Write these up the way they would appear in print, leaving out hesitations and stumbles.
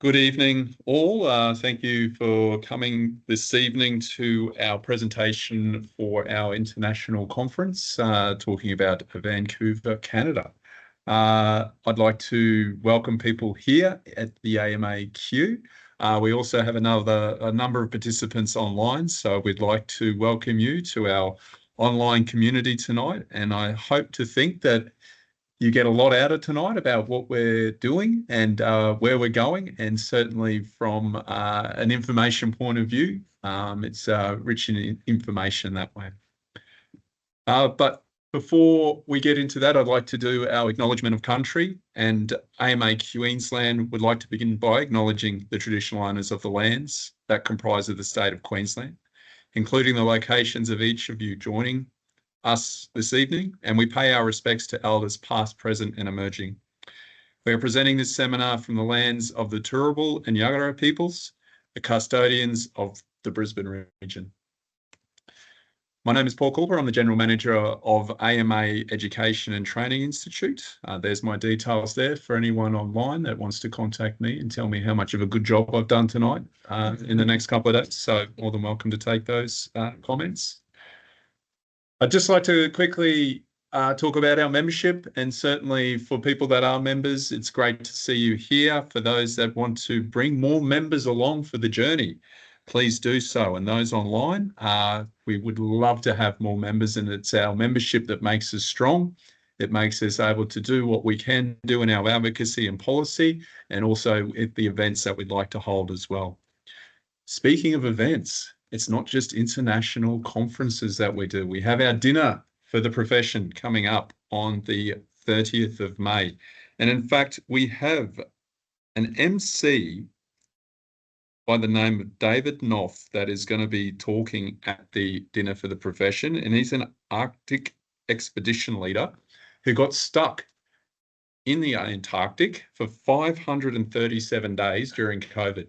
Good evening, all. Thank you for coming this evening to our presentation for our international conference, talking about Vancouver, Canada. I'd like to welcome people here at the AMAQ. We also have a number of participants online, so we'd like to welcome you to our online community tonight. And I hope to think that you get a lot out of tonight about what we're doing and where we're going, and certainly from an information point of view, it's rich in information that way. But before we get into that, I'd like to do our acknowledgement of country, and AMA Queensland would like to begin by acknowledging the traditional owners of the lands that comprise of the state of Queensland, including the locations of each of you joining us this evening, and we pay our respects to elders past, present and emerging. We are presenting this seminar from the lands of the Turrbal and Yagara peoples, the custodians of the Brisbane region. My name is Paul Culper. I'm the General Manager of AMA Education and Training Institute. There's my details there for anyone online that wants to contact me and tell me how much of a good job I've done tonight in the next couple of days. So more than welcome to take those comments. I'd just like to quickly talk about our membership, and certainly for people that are members, it's great to see you here. For those that want to bring more members along for the journey, please do so. And those online, we would love to have more members, and it's our membership that makes us strong. It makes us able to do what we can do in our advocacy and policy, and also at the events that we'd like to hold as well. Speaking of events, it's not just international conferences that we do. We have our dinner for the profession coming up on the 30th of May. And in fact, we have an MC by the name of David Knopf that is going to be talking at the dinner for the profession. And he's an Arctic expedition leader who got stuck in the Antarctic for 537 days during COVID.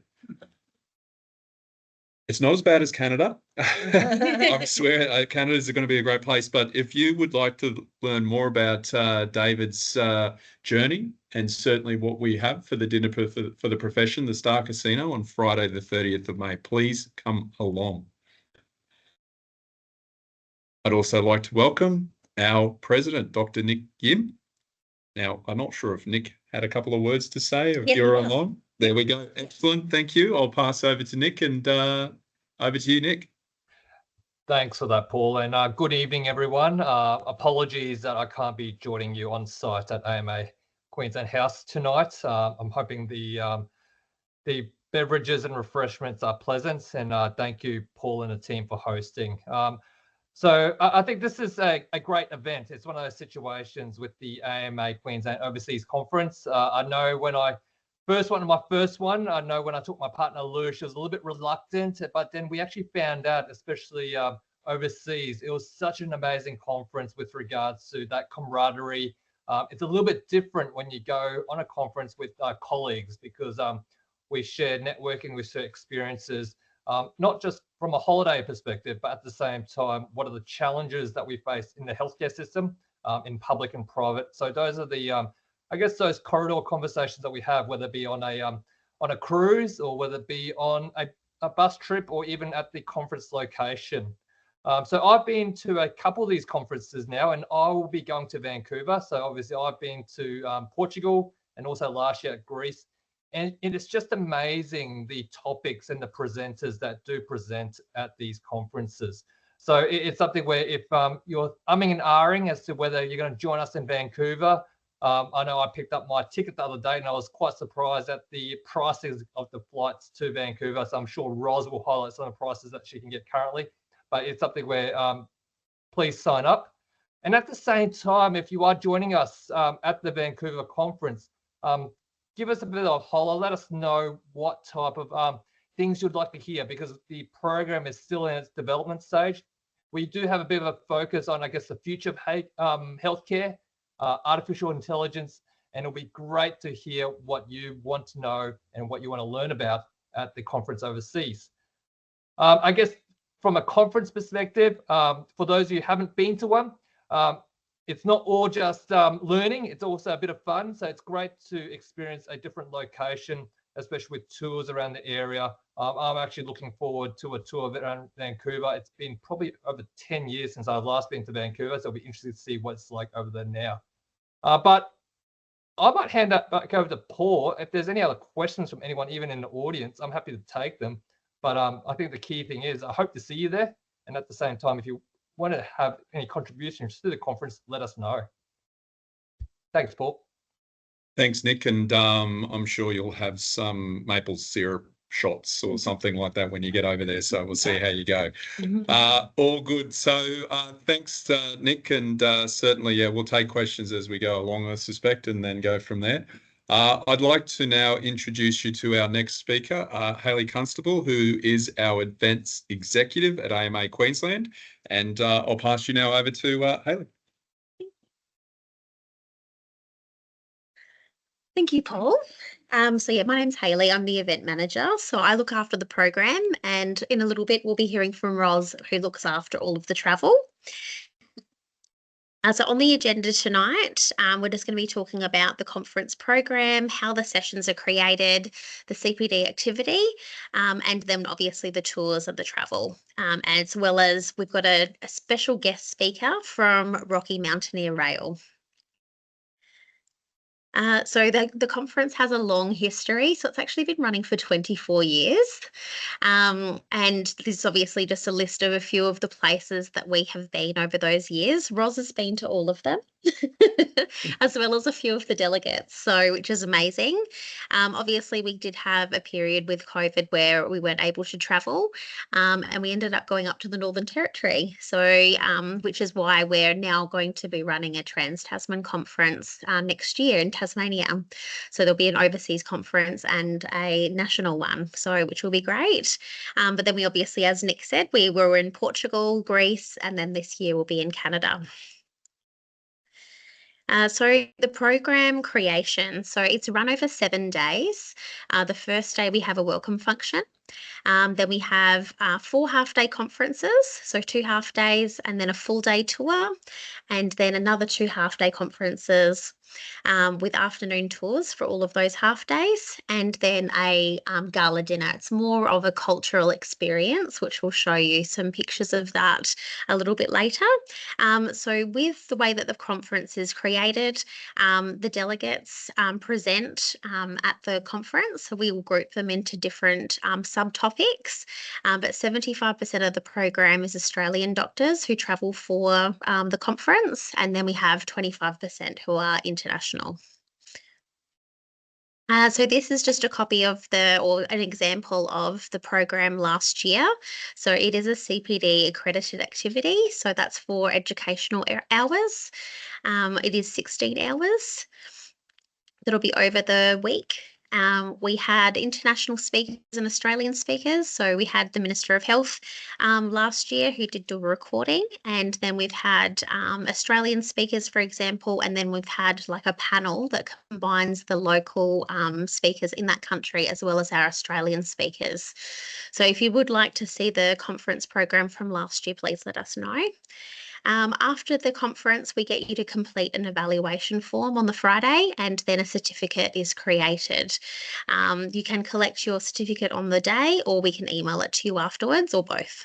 It's not as bad as Canada. I swear Canada's going to be a great place. But if you would like to learn more about David's journey, and certainly what we have for the dinner for the profession, the Star Casino on Friday, the 30th of May, please come along. I'd also like to welcome our president, Dr. Nick Yim. Now, I'm not sure if Nick had a couple of words to say, if you're online. There we go. Excellent. Thank you. I'll pass over to Nick, and over to you, Nick. Thanks for that, Paul. And good evening, everyone. Apologies that I can't be joining you on site at AMA Queensland House tonight. I'm hoping the beverages and refreshments are pleasant, and thank you, Paul and the team, for hosting. So I think this is a great event. It's one of those situations with the AMA Queensland Overseas Conference. I know when I my first one, I know when I took my partner Lou, she was a little bit reluctant, but then we actually found out, especially overseas, it was such an amazing conference with regards to that camaraderie. It's a little bit different when you go on a conference with colleagues, because we share networking, we share experiences, not just from a holiday perspective, but at the same time, what are the challenges that we face in the healthcare system, in public and private. So those are the I guess those corridor conversations that we have, whether it be on a cruise, or whether it be on a bus trip, or even at the conference location. So I've been to a couple of these conferences now, and I will be going to Vancouver. So obviously I've been to Portugal, and also last year at Greece. And it's just amazing, the topics and the presenters that do present at these conferences. So it's something where if you're umming and ahhing as to whether you're going to join us in Vancouver, I know I picked up my ticket the other day, and I was quite surprised at the prices of the flights to Vancouver. So I'm sure Roz will highlight some of the prices that she can get currently. But it's something where please sign up. And at the same time, if you are joining us at the Vancouver conference, give us a bit of a holler. Let us know what type of things you'd like to hear, because the program is still in its development stage. We do have a bit of a focus on, I guess, the future of healthcare, artificial intelligence, and it'll be great to hear what you want to know and what you want to learn about at the conference overseas. I guess from a conference perspective, for those of you who haven't been to one, it's not all just learning, it's also a bit of fun. So it's great to experience a different location especially with tours around the area. I'm actually looking forward to a tour around Vancouver. It's been probably over 10 years since I've last been to Vancouver, so I'll be interested to see what it's like over there now. But I might hand that back over to Paul. If there's any other questions from anyone, even in the audience, I'm happy to take them. But I think the key thing is I hope to see you there. And at the same time, if you want to have any contributions to the conference, let us know. Thanks, Paul. Thanks, Nick. And I'm sure you'll have some maple syrup shots or something like that when you get over there. So we'll see how you go. All good. So thanks, Nick. And certainly, yeah, we'll take questions as we go along, I suspect, and then go from there. I'd like to now introduce you to our next speaker, Hayley Constable, who is our Events Executive at AMA Queensland. And I'll pass you now over to Hayley. Thank you, Paul. So yeah, my name's Hayley. I'm the event manager. So I look after the program, and in a little bit, we'll be hearing from Roz, who looks after all of the travel. So on the agenda tonight, we're just going to be talking about the conference program, how the sessions are created, the CPD activity, and then obviously the tours and the travel, as well as we've got a special guest speaker from Rocky Mountaineer Rail. So the conference has a long history, so it's actually been running for 24 years. And this is obviously just a list of a few of the places that we have been over those years. Roz has been to all of them, as well as a few of the delegates, so which is amazing. Obviously, we did have a period with COVID where we weren't able to travel, and we ended up going up to the Northern Territory. So, which is why we're now going to be running a Trans-Tasman conference next year in Tasmania. So there'll be an overseas conference and a national one, so which will be great. But then we obviously, as Nick said, we were in Portugal, Greece, and then this year we'll be in Canada. So the program creation, so it's run over 7 days. The first day we have a welcome function. Then we have 4 half-day conferences, so 2 half-days, and then a full-day tour, and then another 2 half-day conferences with afternoon tours for all of those half-days, and then a gala dinner. It's more of a cultural experience, which we'll show you some pictures of that a little bit later. So with the way that the conference is created, the delegates present at the conference. So we will group them into different subtopics, but 75% of the program is Australian doctors who travel for the conference, and then we have 25% who are international. So this is just a copy of or an example of the program last year. So it is a CPD-accredited activity. So that's for educational hours. It is 16 hours. That'll be over the week. We had international speakers and Australian speakers. So we had the Minister of Health last year who did do a recording, and then we've had Australian speakers, for example, and then we've had like a panel that combines the local speakers in that country as well as our Australian speakers. So if you would like to see the conference program from last year, please let us know. After the conference, we get you to complete an evaluation form on the Friday, and then a certificate is created. You can collect your certificate on the day, or we can email it to you afterwards, or both.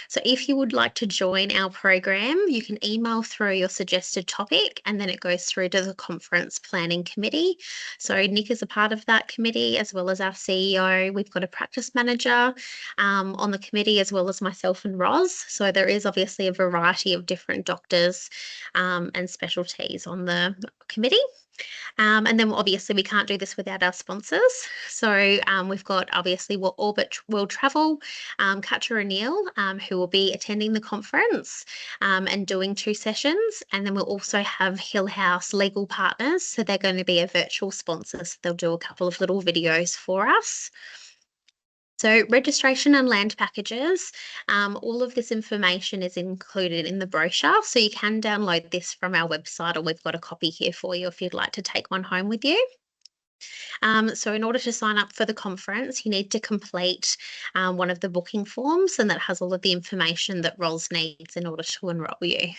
So if you would like to join our program, you can email through your suggested topic, and then it goes through to the conference planning committee. So Nick is a part of that committee, as well as our CEO. We've got a practice manager on the committee, as well as myself and Roz. So there is obviously a variety of different doctors and specialties on the committee. And then obviously we can't do this without our sponsors. So we've got obviously Orbit World Travel, Katja O'Neill, who will be attending the conference and doing 2 sessions. And then we'll also have Hill House Legal Partners. So they're going to be a virtual sponsor. So they'll do a couple of little videos for us. So registration and land packages, all of this information is included in the brochure. So you can download this from our website, or we've got a copy here for you if you'd like to take one home with you. So in order to sign up for the conference, you need to complete one of the booking forms, and that has all of the information that Roz needs in order to enrol you.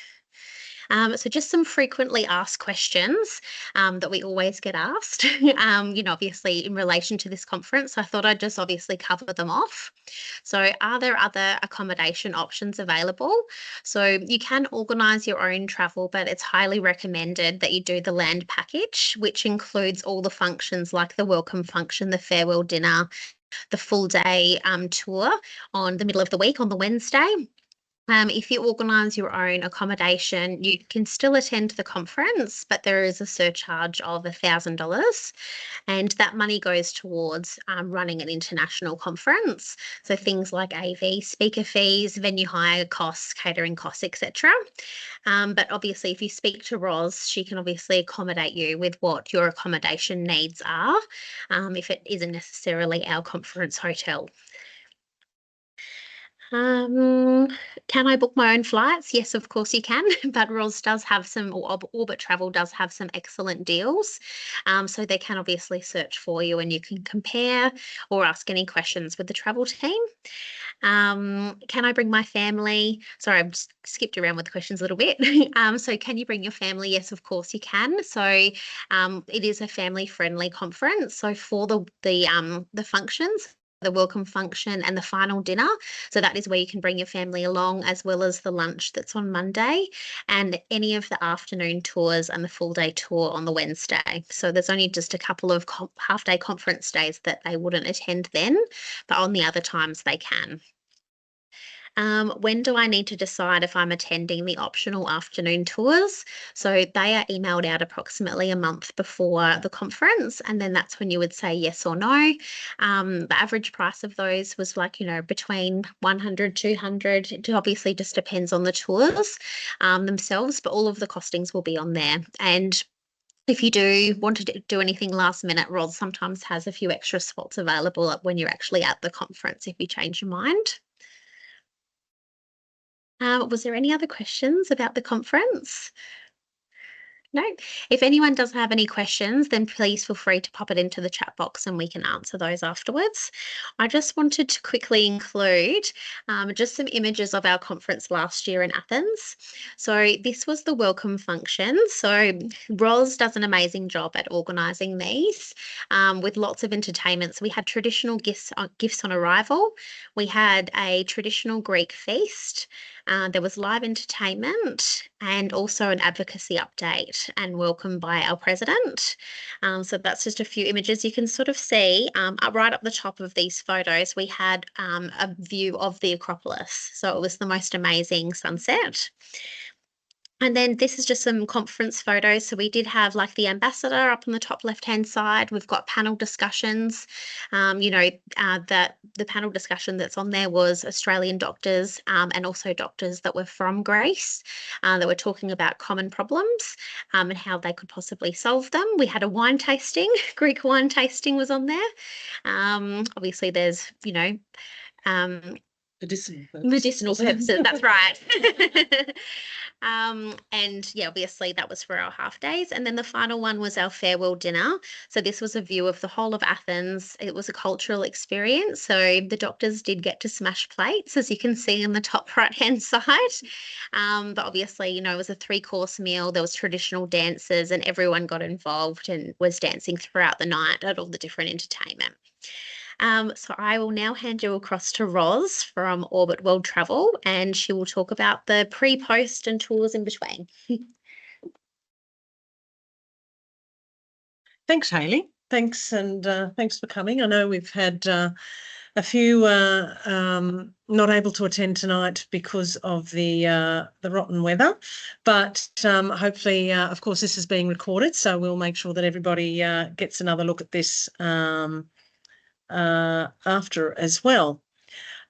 So just some frequently asked questions that we always get asked, obviously in relation to this conference. I thought I'd just obviously cover them off. So are there other accommodation options available? So you can organise your own travel, but it's highly recommended that you do the land package, which includes all the functions like the welcome function, the farewell dinner, the full day tour on the middle of the week on the Wednesday. If you organise your own accommodation, you can still attend the conference, but there is a surcharge of $1,000, and that money goes towards running an international conference. So things like AV, speaker fees, venue hire costs, catering costs, etc. But obviously, if you speak to Roz, she can obviously accommodate you with what your accommodation needs are, if it isn't necessarily our conference hotel. Can I book my own flights? Yes, of course you can, but Roz does have some, or Orbit Travel does have some excellent deals. So they can obviously search for you and you can compare or ask any questions with the travel team. Can I bring my family? Sorry, I've just skipped around with the questions a little bit. So can you bring your family? Yes, of course you can. So it is a family-friendly conference. So for the functions, the welcome function and the final dinner. So that is where you can bring your family along, as well as the lunch that's on Monday and any of the afternoon tours and the full day tour on the Wednesday. So there's only just a couple of half-day conference days that they wouldn't attend then, but on the other times they can. When do I need to decide if I'm attending the optional afternoon tours? So they are emailed out approximately a month before the conference, and then that's when you would say yes or no. The average price of those was between 100, 200. It obviously just depends on the tours themselves, but all of the costings will be on there. And if you do want to do anything last minute, Roz sometimes has a few extra spots available when you're actually at the conference if you change your mind. Was there any other questions about the conference? No. If anyone does have any questions, then please feel free to pop it into the chat box and we can answer those afterwards. I just wanted to quickly include just some images of our conference last year in Athens. So this was the welcome function. So Roz does an amazing job at organising these with lots of entertainment. So we had traditional gifts on arrival. We had a traditional Greek feast. There was live entertainment and also an advocacy update and welcome by our president. So that's just a few images. You can sort of see right up the top of these photos, we had a view of the Acropolis. So it was the most amazing sunset. And then this is just some conference photos. So we did have like the ambassador up on the top left-hand side. We've got panel discussions. The panel discussion that's on there was Australian doctors and also doctors that were from Greece that were talking about common problems and how they could possibly solve them. We had a wine tasting. Greek wine tasting was on there. Obviously, there's, medicinal purposes, that's right. And yeah, obviously that was for our half days. And then the final one was our farewell dinner. So this was a view of the whole of Athens. It was a cultural experience. So the doctors did get to smash plates, as you can see in the top right-hand side. But obviously, it was a 3-course meal. There was traditional dances and everyone got involved and was dancing throughout the night at all the different entertainment. So I will now hand you across to Roz from Orbit World Travel, and she will talk about the pre, post and tours in between. Thanks, Hayley. Thanks, and thanks for coming. I know we've had a few not able to attend tonight because of the rotten weather, but hopefully, of course, this is being recorded, so we'll make sure that everybody gets another look at this after as well.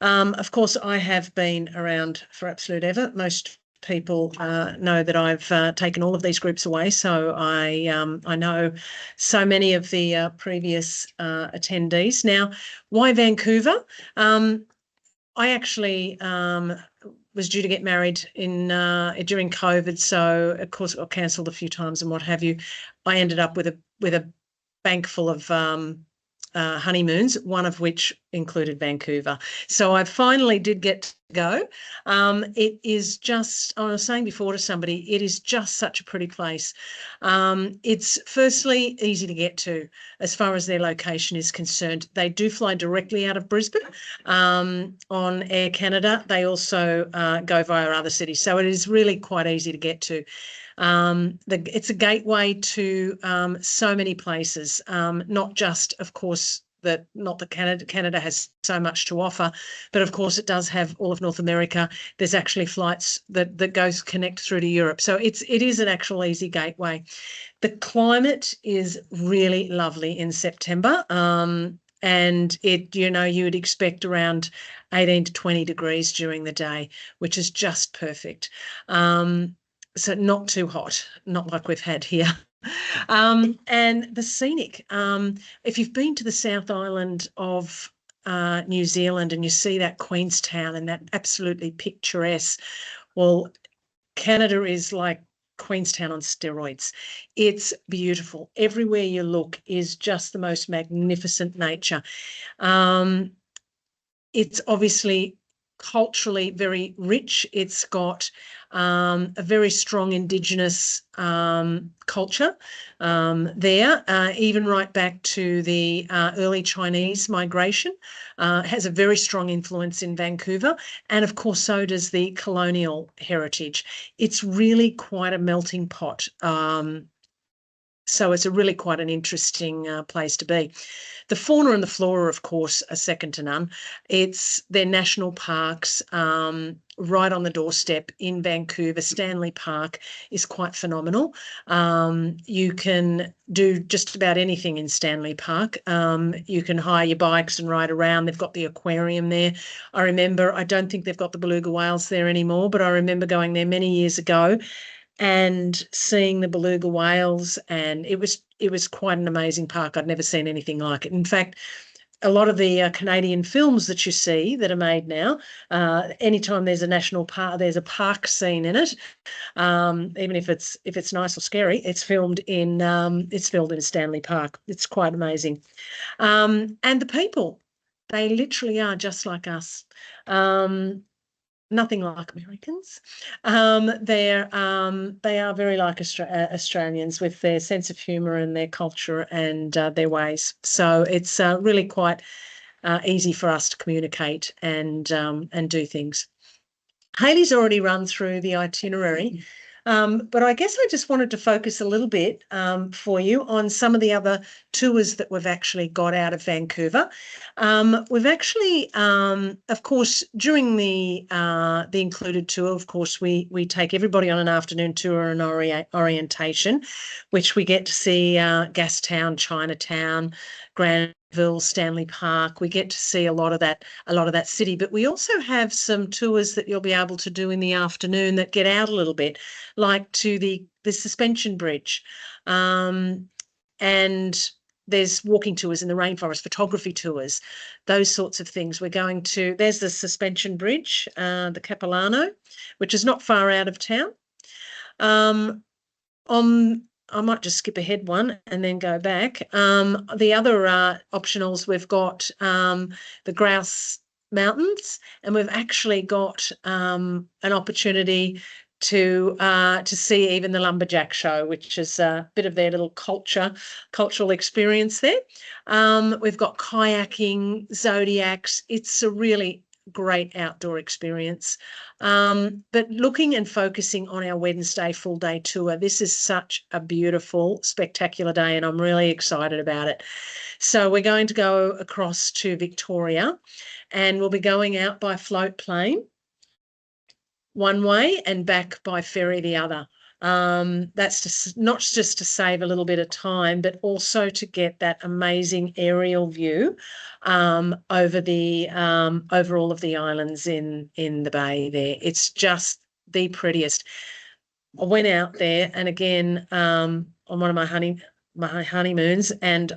Of course, I have been around for absolute ever. Most people know that I've taken all of these groups away, so I know so many of the previous attendees. Now, why Vancouver? I actually was due to get married during COVID, so of course it got cancelled a few times and what have you. I ended up with a bank full of honeymoons, one of which included Vancouver. So I finally did get to go. It is just, I was saying before to somebody, it is just such a pretty place. It's firstly easy to get to as far as their location is concerned. They do fly directly out of Brisbane on Air Canada. They also go via other cities. So it is really quite easy to get to. It's a gateway to so many places, not just, of course, Canada has so much to offer, but of course it does have all of North America. There's actually flights that connect through to Europe. So it is an actual easy gateway. The climate is really lovely in September. And you would expect around 18 to 20 degrees during the day, which is just perfect. So not too hot, not like we've had here. And the scenic, if you've been to the South Island of New Zealand and you see that Queenstown and that absolutely picturesque, well, Canada is like Queenstown on steroids. It's beautiful. Everywhere you look is just the most magnificent nature. It's obviously culturally very rich. It's got a very strong Indigenous culture there, even right back to the early Chinese migration. Has a very strong influence in Vancouver, and of course so does the colonial heritage. It's really quite a melting pot. So it's really quite an interesting place to be. The fauna and the flora, of course, are second to none. They're national parks right on the doorstep in Vancouver. Stanley Park is quite phenomenal. You can do just about anything in Stanley Park. You can hire your bikes and ride around. They've got the aquarium there. I don't think they've got the beluga whales there anymore, but I remember going there many years ago and seeing the beluga whales, and it was quite an amazing park. I'd never seen anything like it. In fact, a lot of the Canadian films that you see that are made now, anytime there's a national park, there's a park scene in it, even if it's nice or scary, it's filmed in Stanley Park. It's quite amazing. And the people, they literally are just like us. Nothing like Americans. They are very like Australians with their sense of humour and their culture and their ways. So it's really quite easy for us to communicate and do things. Hayley's already run through the itinerary, but I guess I just wanted to focus a little bit for you on some of the other tours that we've actually got out of Vancouver. We've actually, of course, during the included tour, of course, we take everybody on an afternoon tour and orientation, which we get to see Gastown, Chinatown, Granville, Stanley Park. We get to see a lot of that city, but we also have some tours that you'll be able to do in the afternoon that get out a little bit, like to the suspension bridge, and there's walking tours in the rainforest, photography tours, those sorts of things. There's the suspension bridge, the Capilano, which is not far out of town. I might just skip ahead one and then go back. The other optionals, we've got the Grouse Mountains, and we've actually got an opportunity to see even the Lumberjack Show, which is a bit of their little cultural experience there. We've got kayaking, zodiacs. It's a really great outdoor experience. But looking and focusing on our Wednesday full day tour, this is such a beautiful, spectacular day, and I'm really excited about it. So we're going to go across to Victoria, and we'll be going out by float plane one way and back by ferry the other. That's not just to save a little bit of time, but also to get that amazing aerial view over all of the islands in the bay there. It's just the prettiest. I went out there, and again on one of my honeymoons, and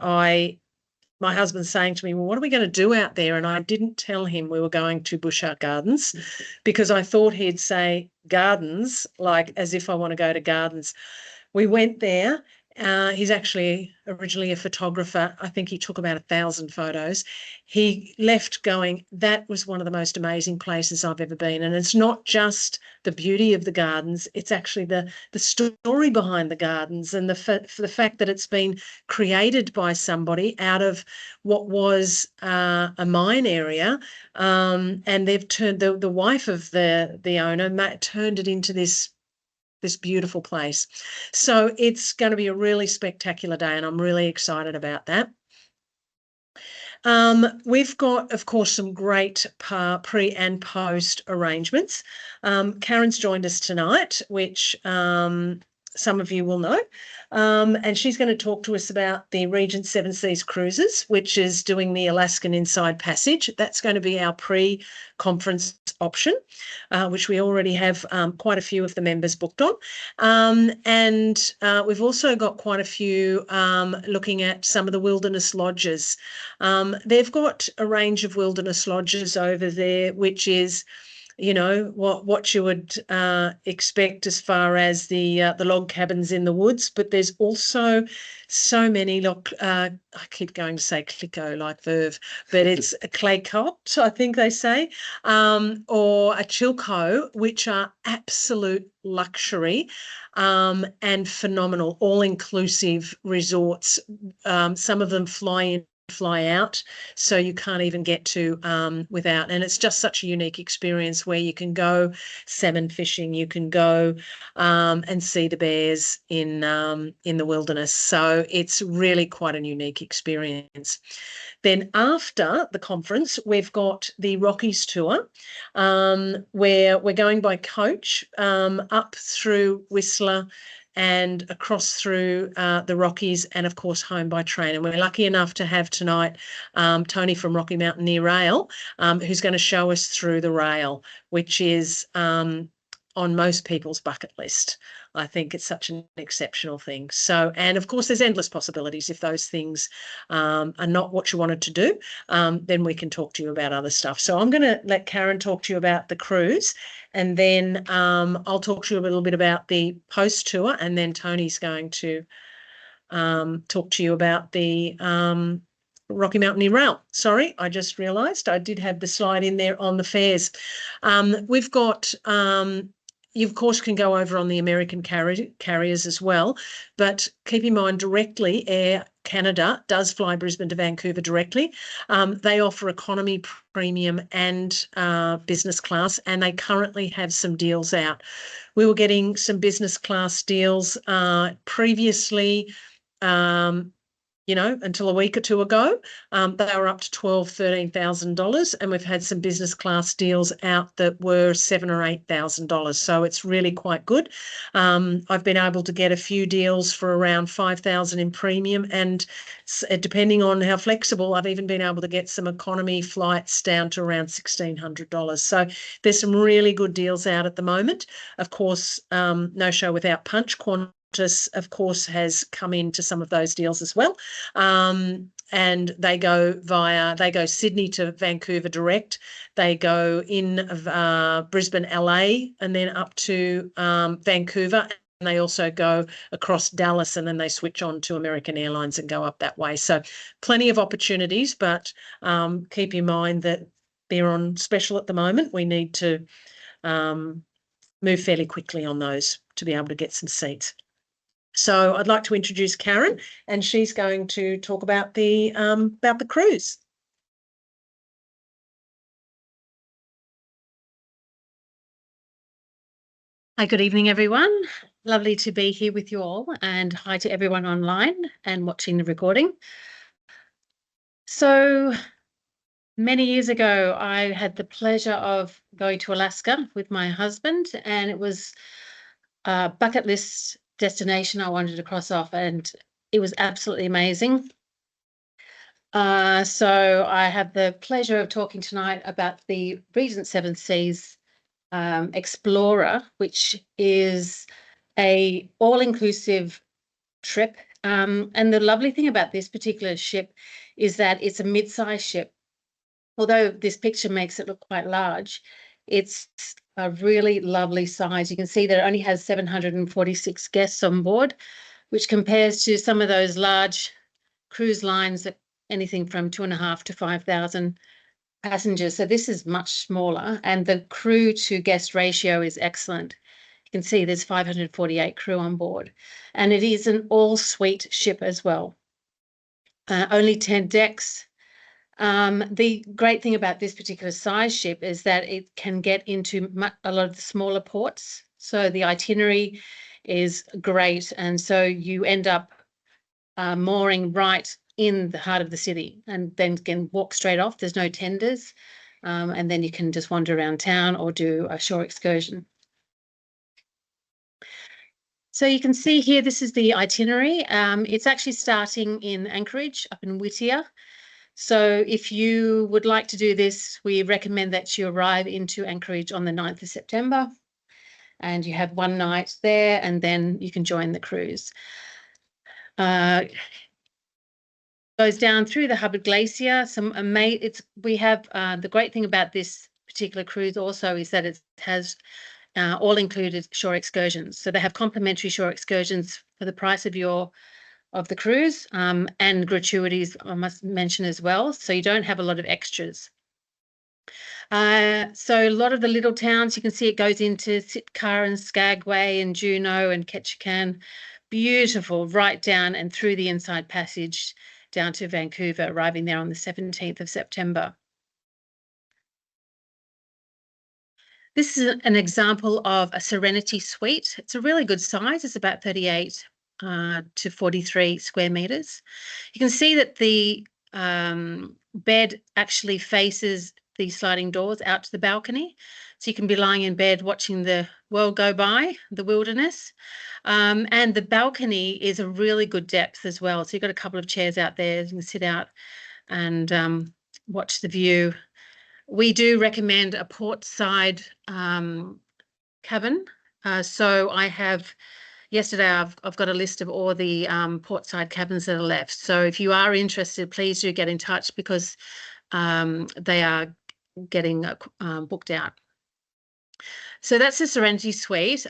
my husband's saying to me, well, what are we going to do out there? And I didn't tell him we were going to Bushart Gardens because I thought he'd say gardens, like as if I want to go to gardens. We went there, He's actually originally a photographer. I think he took about 1,000 photos. He left going, that was one of the most amazing places I've ever been. And it's not just the beauty of the gardens, it's actually the story behind the gardens and the fact that it's been created by somebody out of what was a mine area. And they've turned, the wife of the owner turned it into this beautiful place. So it's going to be a really spectacular day, and I'm really excited about that. We've got, of course, some great pre and post arrangements. Karen's joined us tonight, which some of you will know. And she's going to talk to us about the Regent Seven Seas Cruises, which is doing the Alaskan Inside Passage. That's going to be our pre-conference option, which we already have quite a few of the members booked on. And we've also got quite a few looking at some of the wilderness lodges. They've got a range of wilderness lodges over there, which is, you know, what you would expect as far as the log cabins in the woods, but there's also so many. I keep going to say clicco like verve, but it's a clay cot, I think they say, or a chilco, which are absolute luxury and phenomenal, all-inclusive resorts. Some of them fly in, fly out, so you can't even get to without, and it's just such a unique experience where you can go salmon fishing, you can go and see the bears in the wilderness. So it's really quite a unique experience. Then after the conference, we've got the Rockies tour, where we're going by coach up through Whistler and across through the Rockies, and of course home by train. And we're lucky enough to have tonight Tony from Rocky Mountaineer Rail, who's going to show us through the rail, which is on most people's bucket list. I think it's such an exceptional thing. So, and of course there's endless possibilities. If those things are not what you wanted to do, then we can talk to you about other stuff. So I'm going to let Karen talk to you about the cruise, and then I'll talk to you a little bit about the post tour, and then Tony's going to talk to you about the Rocky Mountaineer Rail. Sorry, I just realised I did have the slide in there on the fares. We've got you, of course, can go over on the American carriers as well, but keep in mind directly, Air Canada does fly Brisbane to Vancouver directly. They offer economy, premium and business class, and they currently have some deals out. We were getting some business class deals previously, you know, until a week or two ago. They were up to $12,000, $13,000, and we've had some business class deals out that were $7,000 or $8,000. So it's really quite good. I've been able to get a few deals for around $5,000 in premium, and depending on how flexible, I've even been able to get some economy flights down to around $1,600. So there's some really good deals out at the moment. Of course, No Show Without Punch, Qantas, of course, has come into some of those deals as well. And they go Sydney to Vancouver direct. They go in Brisbane, LA, and then up to Vancouver. And they also go across Dallas, and then they switch on to American Airlines and go up that way. So plenty of opportunities, but keep in mind that they're on special at the moment. We need to move fairly quickly on those to be able to get some seats. So I'd like to introduce Karen, and she's going to talk about the cruise. Hi, good evening, everyone. Lovely to be here with you all, and hi to everyone online and watching the recording. So many years ago, I had the pleasure of going to Alaska with my husband, and it was a bucket list destination I wanted to cross off, and it was absolutely amazing. So I have the pleasure of talking tonight about the Regent Seven Seas Explorer, which is a all-inclusive trip. And the lovely thing about this particular ship is that it's a mid-sized ship. Although this picture makes it look quite large, it's a really lovely size. You can see that it only has 746 guests on board, which compares to some of those large cruise lines that anything from 2,500 to 5,000 passengers. So this is much smaller, and the crew to guest ratio is excellent. You can see there's 548 crew on board, and it is an all-suite ship as well. Only 10 decks. The great thing about this particular size ship is that it can get into a lot of the smaller ports. So the itinerary is great, and so you end up mooring right in the heart of the city, and then can walk straight off. There's no tenders, and then you can just wander around town or do a shore excursion. So you can see here, this is the itinerary. It's actually starting in Anchorage up in Whittier. So if you would like to do this, we recommend that you arrive into Anchorage on the 9th of September, and you have one night there, and then you can join the cruise. Goes down through the Hubbard Glacier. We have the great thing about this particular cruise also is that it has all-included shore excursions. So they have complimentary shore excursions for the price of the cruise, and gratuities, I must mention as well. So you don't have a lot of extras. So a lot of the little towns, you can see it goes into Sitka and Skagway and Juneau and Ketchikan. Beautiful, right down and through the Inside Passage down to Vancouver, arriving there on the 17th of September. This is an example of a Serenity Suite. It's a really good size. It's about 38 to 43 square meters. You can see that the bed actually faces the sliding doors out to the balcony. So you can be lying in bed watching the world go by, the wilderness. And the balcony is a really good depth as well. So you've got a couple of chairs out there. You can sit out and watch the view. We do recommend a port side cabin. So I have, yesterday I've got a list of all the port side cabins that are left. So if you are interested, please do get in touch, because they are getting booked out. So that's the Serenity Suite.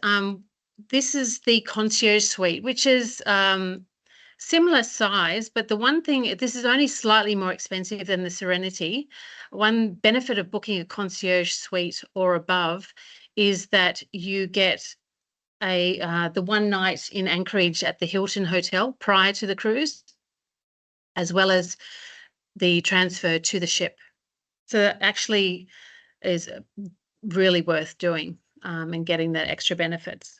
This is the Concierge Suite, which is similar size, but the one thing, this is only slightly more expensive than the Serenity. One benefit of booking a Concierge Suite or above is that you get the one night in Anchorage at the Hilton Hotel prior to the cruise, as well as the transfer to the ship. So that actually is really worth doing and getting that extra benefits.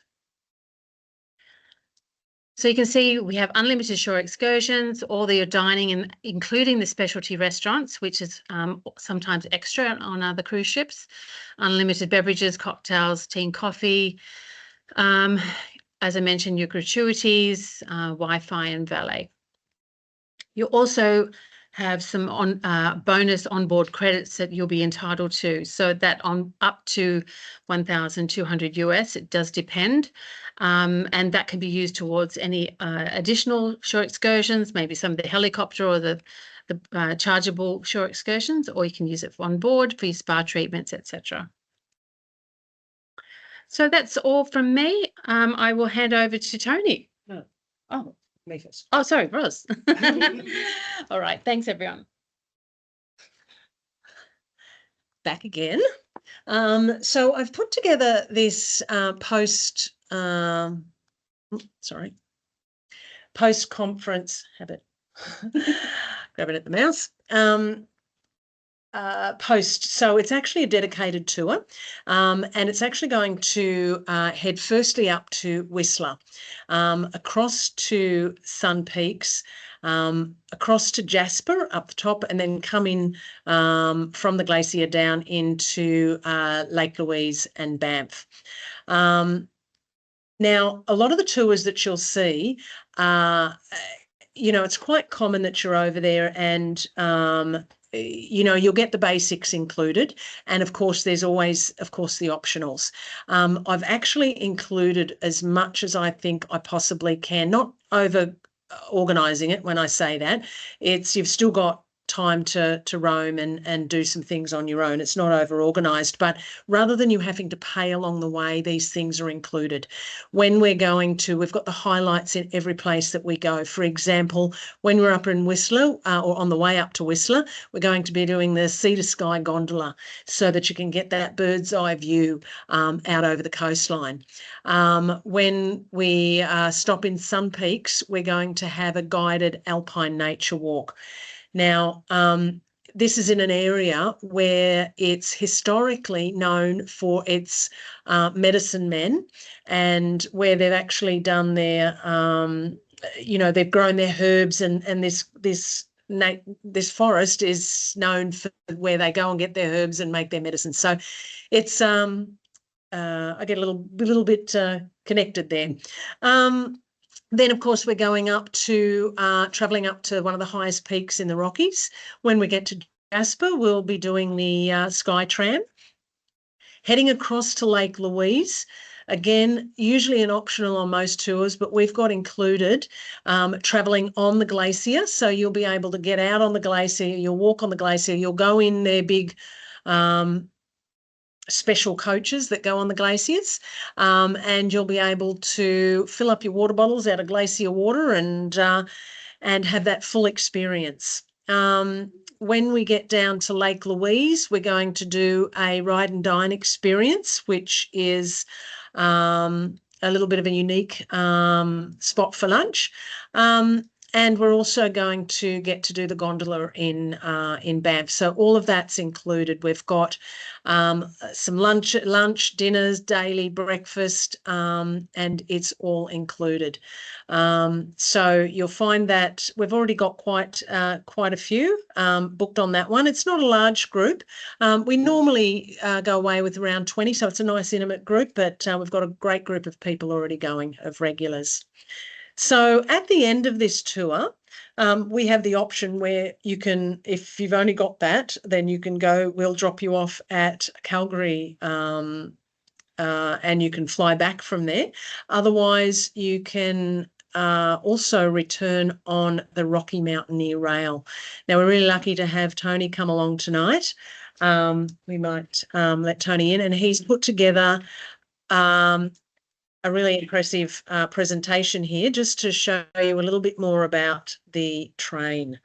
So you can see we have unlimited shore excursions, all the dining, and including the specialty restaurants, which is sometimes extra on other cruise ships, unlimited beverages, cocktails, tea and coffee. As I mentioned, your gratuities, Wi-Fi and valet. You also have some bonus onboard credits that you'll be entitled to. So that on up to 1,200 US, it does depend. And that can be used towards any additional shore excursions, maybe some of the helicopter or the chargeable shore excursions, or you can use it on board for your spa treatments, etc. So that's all from me. I will hand over to Tony. Oh, me first. Oh, sorry, Roz. All right, thanks everyone. Back again. So I've put together this post-conference habit. Grabbing at the mouse. Post. So it's actually a dedicated tour, and it's actually going to head firstly up to Whistler, across to Sun Peaks, across to Jasper up the top, and then come in from the glacier down into Lake Louise and Banff. Now, a lot of the tours that you'll see, it's quite common that you're over there and you'll get the basics included. And of course, there's always, of course, the optionals. I've actually included as much as I think I possibly can, not over organising it when I say that. You've still got time to roam and do some things on your own. It's not over-organised, but rather than you having to pay along the way, these things are included. When we're going to, we've got the highlights in every place that we go. For example, when we're up in Whistler or on the way up to Whistler, we're going to be doing the Sea to Sky gondola so that you can get that bird's eye view out over the coastline. When we stop in Sun Peaks, we're going to have a guided alpine nature walk. Now, this is in an area where it's historically known for its medicine men, and where they've actually done their, they've grown their herbs, and this forest is known for where they go and get their herbs and make their medicine. So it's I get a little bit connected there. Then, of course, we're going up to travelling up to one of the highest peaks in the Rockies. When we get to Jasper, we'll be doing the Sky Tram. Heading across to Lake Louise, again, usually an optional on most tours, but we've got included travelling on the glacier. So you'll be able to get out on the glacier, you'll walk on the glacier, you'll go in their big special coaches that go on the glaciers, and you'll be able to fill up your water bottles out of glacier water and have that full experience. When we get down to Lake Louise, we're going to do a ride and dine experience, which is a little bit of a unique spot for lunch. And we're also going to get to do the gondola in Banff. So all of that's included. We've got some lunch, dinners, daily breakfast, and it's all included. So you'll find that we've already got quite a few booked on that one. It's not a large group. We normally go away with around 20, so it's a nice intimate group, but we've got a great group of people already going, of regulars. So at the end of this tour, we have the option where you can, if you've only got that, then you can go, we'll drop you off at Calgary and you can fly back from there. Otherwise, you can also return on the Rocky Mountaineer rail. Now, we're really lucky to have Tony come along tonight. We might let Tony in, and he's put together a really impressive presentation here just to show you a little bit more about the train.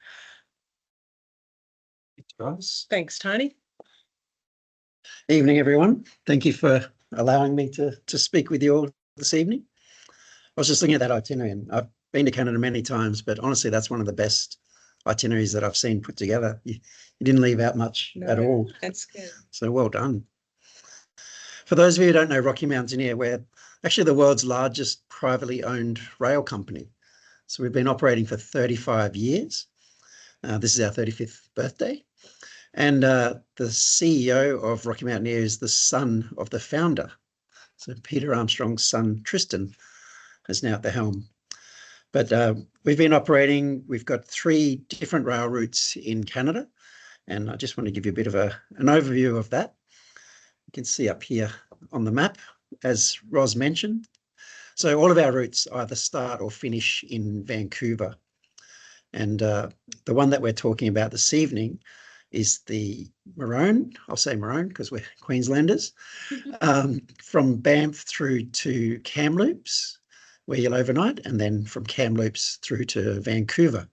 Thanks, Tony. Evening, everyone. Thank you for allowing me to speak with you all this evening. I was just looking at that itinerary, and I've been to Canada many times, but honestly, that's one of the best itineraries that I've seen put together. You didn't leave out much at all. That's good. So well done. For those of you who don't know, Rocky Mountaineer, we're actually the world's largest privately owned rail company. So we've been operating for 35 years. This is our 35th birthday. And the CEO of Rocky Mountaineer is the son of the founder. So Peter Armstrong's son, Tristan, is now at the helm. But we've been operating, we've got 3 different rail routes in Canada. And I just want to give you a bit of an overview of that. You can see up here on the map, as Ros mentioned. So all of our routes either start or finish in Vancouver. And the one that we're talking about this evening is the Maroon. I'll say Maroon because we're Queenslanders. From Banff through to Kamloops, where you'll overnight, and then from Kamloops through to Vancouver.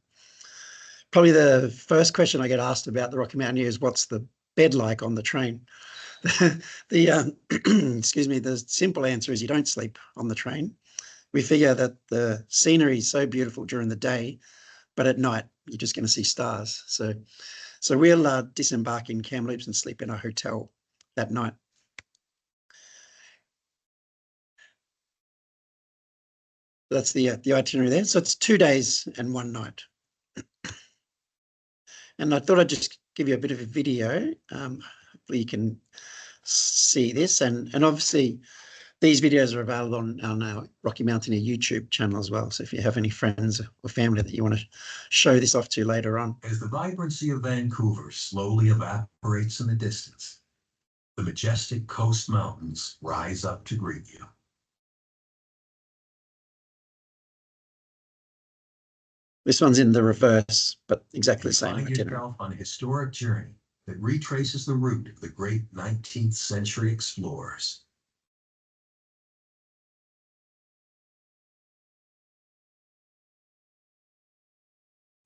Probably the first question I get asked about the Rocky Mountaineer is, what's the bed like on the train? Excuse me, the simple answer is you don't sleep on the train. We figure that the scenery is so beautiful during the day, but at night you're just going to see stars. So we'll disembark in Kamloops and sleep in a hotel that night. That's the itinerary there. So it's 2 days and 1 night. And I thought I'd just give you a bit of a video. Hopefully you can see this, and obviously these videos are available on our Rocky Mountaineer YouTube channel as well. So if you have any friends or family that you want to show this off to later on. As the vibrancy of Vancouver slowly evaporates in the distance, the majestic coast mountains rise up to greet you. This one's in the reverse, but exactly the same Find itinerary. yourself on a historic journey that retraces the route of the great 19th century explorers.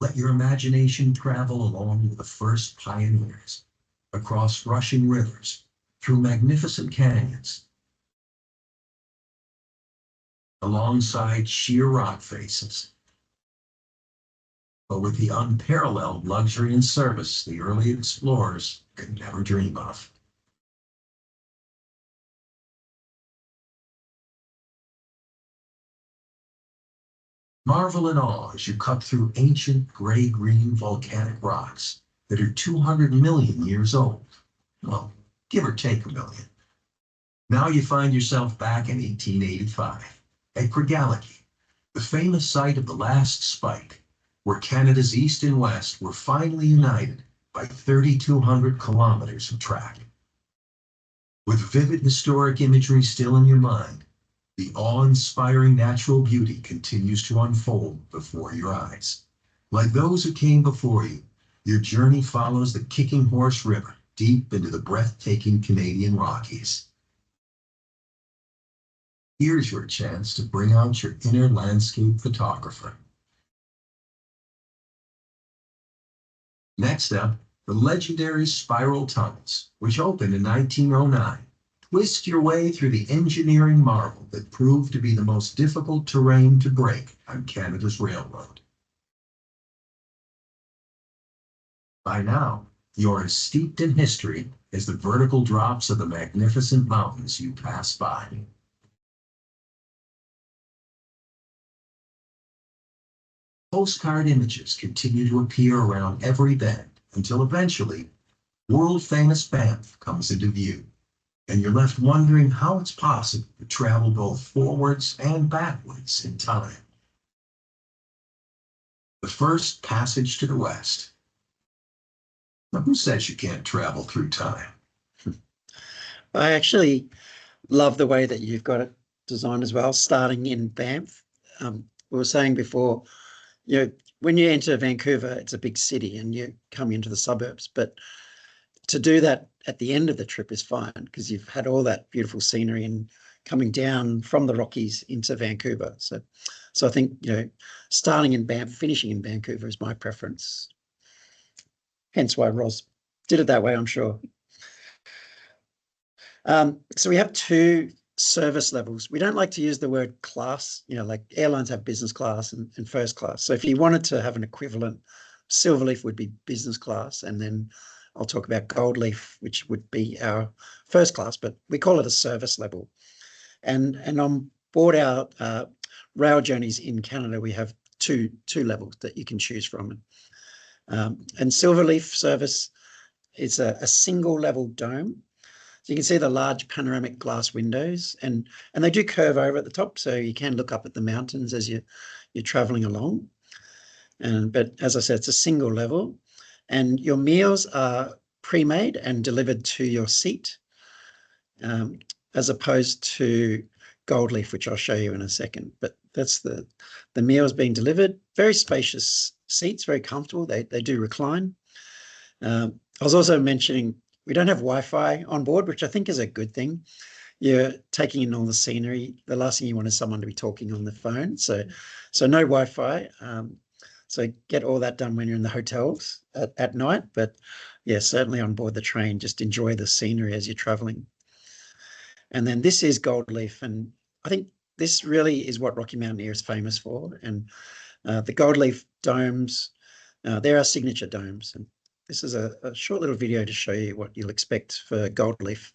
Let your imagination travel along with the first pioneers, across rushing rivers, through magnificent canyons, alongside sheer rock faces, but with the unparalleled luxury and service the early explorers could never dream of. Marvel in awe as you cut through ancient gray-green volcanic rocks that are 200 million years old. Well, give or take a million. Now you find yourself back in 1885 at Craigellachie, the famous site of the last spike, where Canada's east and west were finally united by 3,200 kilometers of track. With vivid historic imagery still in your mind, the awe-inspiring natural beauty continues to unfold before your eyes. Like those who came before you, your journey follows the Kicking Horse River deep into the breathtaking Canadian Rockies. Here's your chance to bring out your inner landscape photographer. Next up, the legendary spiral tunnels, which opened in 1909. Twist your way through the engineering marvel that proved to be the most difficult terrain to break on Canada's railroad. By now, you're as steeped in history as the vertical drops of the magnificent mountains you pass by. Postcard images continue to appear around every bend until eventually, world-famous Banff comes into view, and you're left wondering how it's possible to travel both forwards and backwards in time. The first passage to the west. Now, who says you can't travel through time? I actually love the way that you've got it designed as well, starting in Banff. We were saying before, when you enter Vancouver, it's a big city and you come into the suburbs, but to do that at the end of the trip is fine because you've had all that beautiful scenery and coming down from the Rockies into Vancouver. So I think, starting in Banff, finishing in Vancouver is my preference. Hence why Roz did it that way, I'm sure. So we have two service levels. We don't like to use the word class, like airlines have business class and first class. So if you wanted to have an equivalent, Silverleaf would be business class, and then I'll talk about Goldleaf, which would be our first class, but we call it a service level. And on board our rail journeys in Canada, we have two levels that you can choose from. And Silverleaf service is a single level dome. So you can see the large panoramic glass windows, and they do curve over at the top, so you can look up at the mountains as you're traveling along. But as I said, it's a single level, and your meals are pre-made and delivered to your seat, as opposed to Goldleaf, which I'll show you in a second. But that's the meals being delivered. Very spacious seats, very comfortable. They do recline. I was also mentioning we don't have Wi-Fi on board, which I think is a good thing. You're taking in all the scenery. The last thing you want is someone to be talking on the phone. So no Wi-Fi. So get all that done when you're in the hotels at night. But yeah, certainly on board the train, just enjoy the scenery as you're traveling. And then this is Goldleaf. And I think this really is what Rocky Mountaineer is famous for. And the Goldleaf domes, they're our signature domes. And this is a short little video to show you what you'll expect for Goldleaf.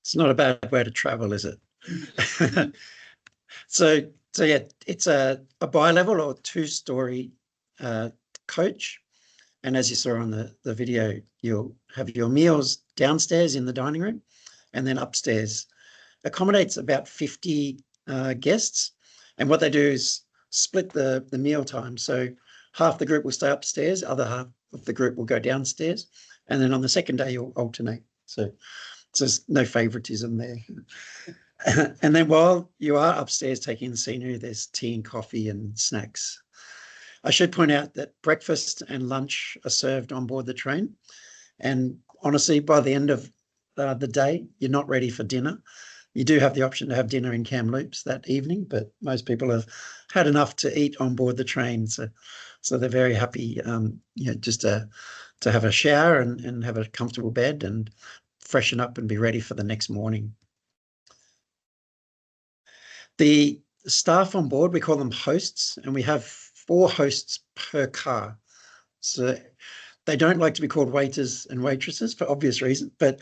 It's not a bad way to travel, is it? So yeah, it's a bi-level or two-story coach. And as you saw on the video, you'll have your meals downstairs in the dining room, and then upstairs accommodates about 50 guests. And what they do is split the meal time. So half the group will stay upstairs, other half of the group will go downstairs. And then on the second day, you'll alternate. So there's no favoritism there. And then while you are upstairs taking the scenery, there's tea and coffee and snacks. I should point out that breakfast and lunch are served on board the train. And honestly, by the end of the day, you're not ready for dinner. You do have the option to have dinner in Kamloops that evening, but most people have had enough to eat on board the train. So they're very happy, just to have a shower and have a comfortable bed and freshen up and be ready for the next morning. The staff on board, we call them hosts, and we have 4 hosts per car. So they don't like to be called waiters and waitresses for obvious reasons, but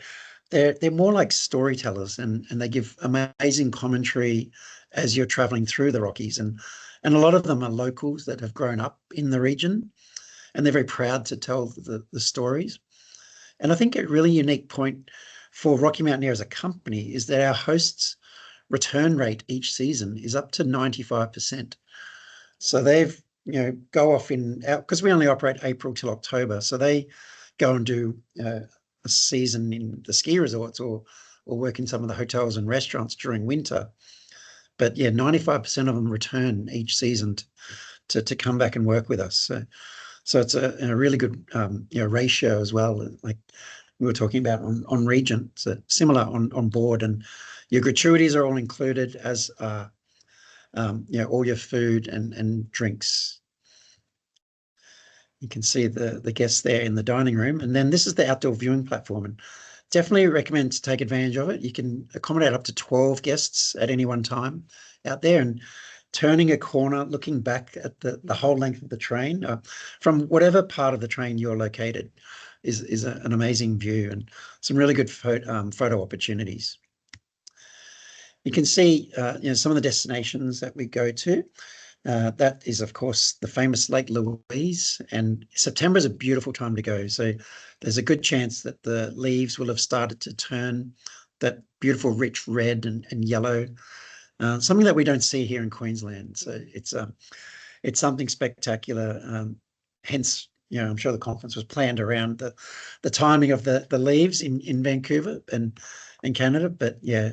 they're more like storytellers, and they give amazing commentary as you're traveling through the Rockies. And a lot of them are locals that have grown up in the region, and they're very proud to tell the stories. And I think a really unique point for Rocky Mountaineer as a company is that our hosts' return rate each season is up to 95%. So they've, go off because we only operate April till October. So they go and do a season in the ski resorts or work in some of the hotels and restaurants during winter. But yeah, 95% of them return each season to come back and work with us. So it's a really good ratio as well. Like we were talking about on Regent, so similar on board, and your gratuities are all included, as are all your food and drinks. You can see the guests there in the dining room, and then this is the outdoor viewing platform, and definitely recommend to take advantage of it. You can accommodate up to 12 guests at any one time out there, and turning a corner, looking back at the whole length of the train from whatever part of the train you're located is an amazing view and some really good photo opportunities. You can see some of the destinations that we go to. That is, of course, the famous Lake Louise, and September is a beautiful time to go. So there's a good chance that the leaves will have started to turn that beautiful rich red and yellow, something that we don't see here in Queensland. So it's something spectacular. Hence, I'm sure the conference was planned around the timing of the leaves in Vancouver and in Canada. But yeah,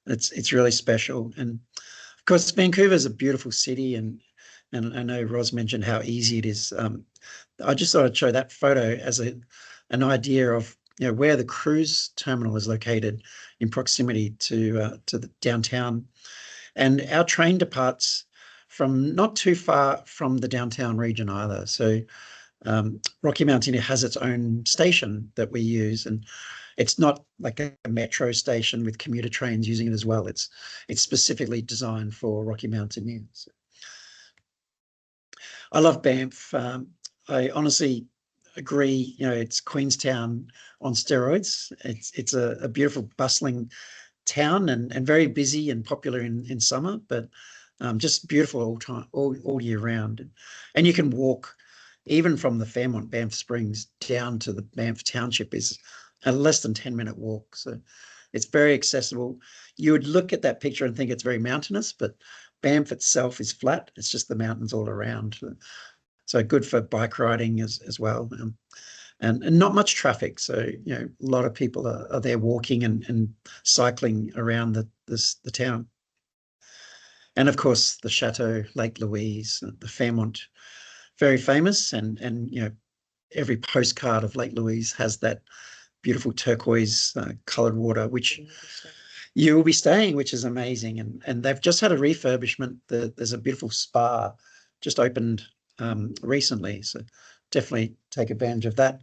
it's really special. And of course, Vancouver is a beautiful city, and I know Ros mentioned how easy it is. I just thought I'd show that photo as an idea of where the cruise terminal is located in proximity to the downtown, and our train departs from not too far from the downtown region either. So Rocky Mountaineer has its own station that we use, and it's not like a metro station with commuter trains using it as well. It's specifically designed for Rocky Mountaineers. I love Banff. I honestly agree. It's Queenstown on steroids. It's a beautiful, bustling town and very busy and popular in summer, but just beautiful all year round. And you can walk even from the Fairmont Banff Springs down to the Banff Township is a less than 10-minute walk. So it's very accessible. You would look at that picture and think it's very mountainous, but Banff itself is flat. It's just the mountains all around. So good for bike riding as well. And not much traffic. So, a lot of people are there walking and cycling around the town. And of course, the Chateau, Lake Louise, the Fairmont, very famous. And every postcard of Lake Louise has that beautiful turquoise coloured water, which you will be staying, which is amazing. And they've just had a refurbishment. There's a beautiful spa just opened recently. So definitely take advantage of that.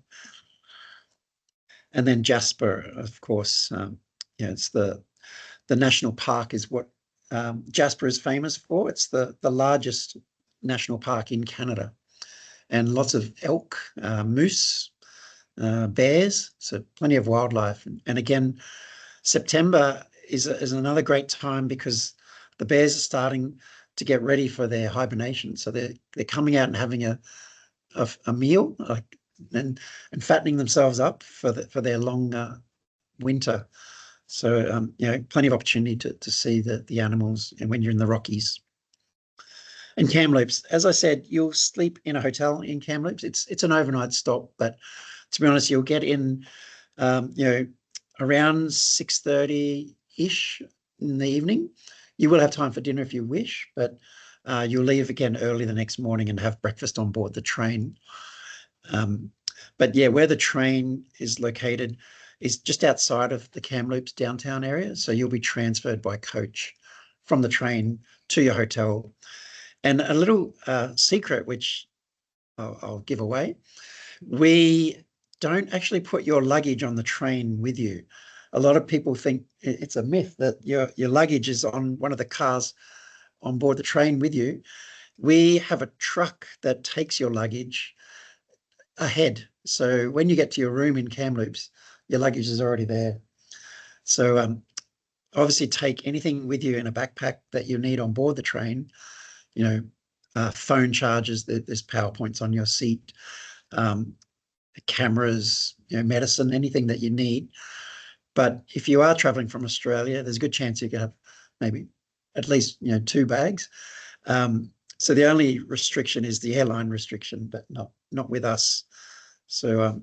And then Jasper, of course, it's the national park is what Jasper is famous for. It's the largest national park in Canada, and lots of elk, moose, bears, so plenty of wildlife. And again, September is another great time because the bears are starting to get ready for their hibernation. So they're coming out and having a meal, and fattening themselves up for their long winter. So plenty of opportunity to see the animals, and when you're in the Rockies. And Kamloops, as I said, you'll sleep in a hotel in Kamloops. It's an overnight stop, but to be honest, you'll get in around 6:30-ish in the evening. You will have time for dinner if you wish, but you'll leave again early the next morning and have breakfast on board the train. But yeah, where the train is located is just outside of the Kamloops downtown area. So you'll be transferred by coach from the train to your hotel. And a little secret, which I'll give away, we don't actually put your luggage on the train with you. A lot of people think it's a myth that your luggage is on one of the cars on board the train with you. We have a truck that takes your luggage ahead. So when you get to your room in Kamloops, your luggage is already there. So obviously take anything with you in a backpack that you need on board the train. Phone chargers, there's PowerPoints on your seat, cameras, medicine, anything that you need. But if you are traveling from Australia, there's a good chance you can have maybe at least 2 bags. So the only restriction is the airline restriction, but not with us. So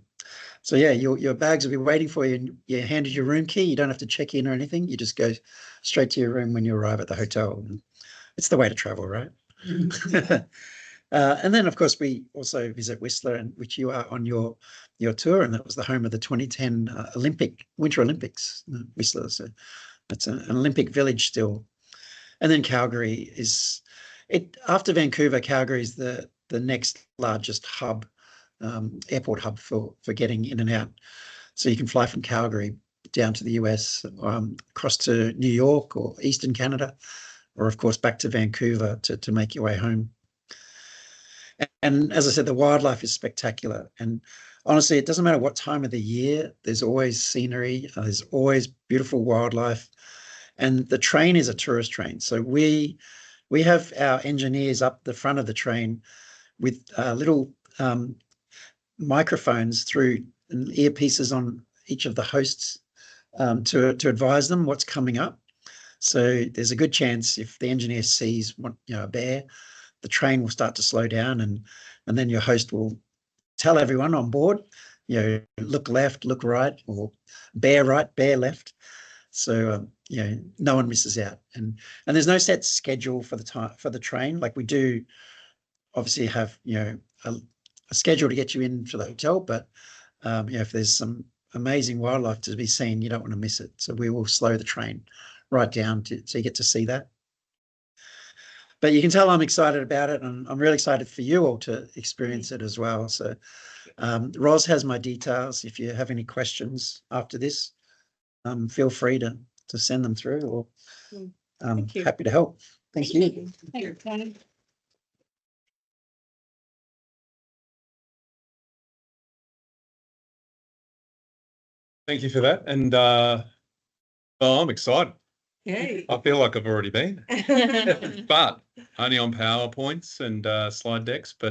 yeah, your bags will be waiting for you, and you're handed your room key. You don't have to check in or anything. You just go straight to your room when you arrive at the hotel. It's the way to travel, right? And then, of course, we also visit Whistler, which you are on your tour, and that was the home of the 2010 Winter Olympics, Whistler. So it's an Olympic village still. And then Calgary after Vancouver. Calgary is the next largest hub, airport hub for getting in and out. So you can fly from Calgary down to the US, across to New York or Eastern Canada, or of course back to Vancouver to make your way home. And as I said, the wildlife is spectacular. And honestly, it doesn't matter what time of the year, there's always scenery, there's always beautiful wildlife. And the train is a tourist train. So we have our engineers up the front of the train with little microphones through earpieces on each of the hosts to advise them what's coming up. So there's a good chance if the engineer sees a bear, the train will start to slow down, and then your host will tell everyone on board, look left, look right, or bear right, bear left. So no one misses out, and there's no set schedule for the train. Like we do obviously have a schedule to get you in for the hotel, but if there's some amazing wildlife to be seen, you don't want to miss it. So we will slow the train right down so you get to see that. But you can tell I'm excited about it, and I'm really excited for you all to experience it as well. So Ros has my details. If you have any questions after this, feel free to send them through, or I'm happy to help. Thank you. Thank you, Tony. Thank you for that. And well, I'm excited. Yay. I feel like I've already been, but only on PowerPoints and slide decks. But